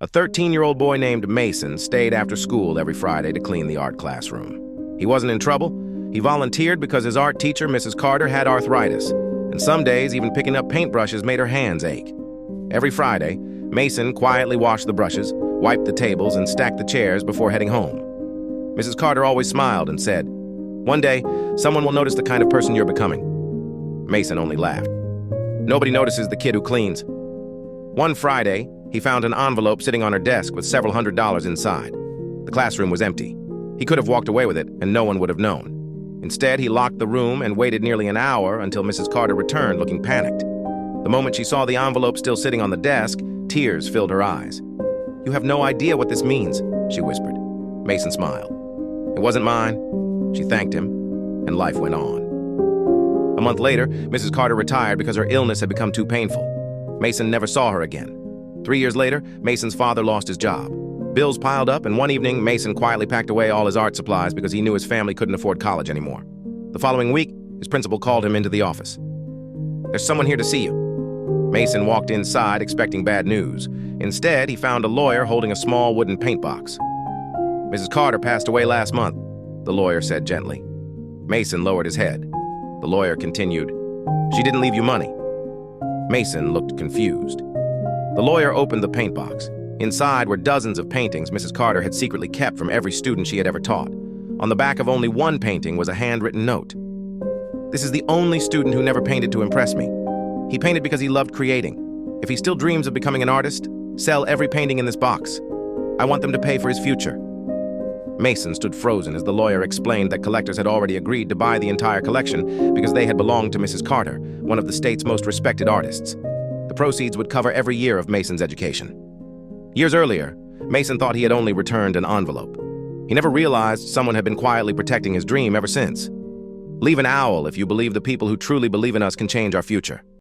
A 13-year-old boy named Mason stayed after school every Friday to clean the art classroom. He wasn't in trouble. He volunteered because his art teacher, Mrs. Carter, had arthritis, and some days even picking up paintbrushes made her hands ache. Every Friday, Mason quietly washed the brushes, wiped the tables, and stacked the chairs before heading home. Mrs. Carter always smiled and said, "One day, someone will notice the kind of person you're becoming." Mason only laughed. Nobody notices the kid who cleans. One Friday, he found an envelope sitting on her desk with several $100s inside. The classroom was empty. He could have walked away with it, and no one would have known. Instead, he locked the room and waited nearly an hour until Mrs. Carter returned, looking panicked. The moment she saw the envelope still sitting on the desk, tears filled her eyes. "You have no idea what this means," she whispered. Mason smiled. "It wasn't mine." She thanked him, and life went on. A month later, Mrs. Carter retired because her illness had become too painful. Mason never saw her again. 3 years later, Mason's father lost his job. Bills piled up, and one evening, Mason quietly packed away all his art supplies because he knew his family couldn't afford college anymore. The following week, his principal called him into the office. "There's someone here to see you." Mason walked inside expecting bad news. Instead, he found a lawyer holding a small wooden paint box. "Mrs. Carter passed away last month," the lawyer said gently. Mason lowered his head. The lawyer continued, "She didn't leave you money." Mason looked confused. The lawyer opened the paint box. Inside were dozens of paintings Mrs. Carter had secretly kept from every student she had ever taught. On the back of only one painting was a handwritten note. "This is the only student who never painted to impress me. He painted because he loved creating. If he still dreams of becoming an artist, sell every painting in this box. I want them to pay for his future." Mason stood frozen as the lawyer explained that collectors had already agreed to buy the entire collection because they had belonged to Mrs. Carter, one of the state's most respected artists. The proceeds would cover every year of Mason's education. Years earlier, Mason thought he had only returned an envelope. He never realized someone had been quietly protecting his dream ever since. Leave an owl if you believe the people who truly believe in us can change our future.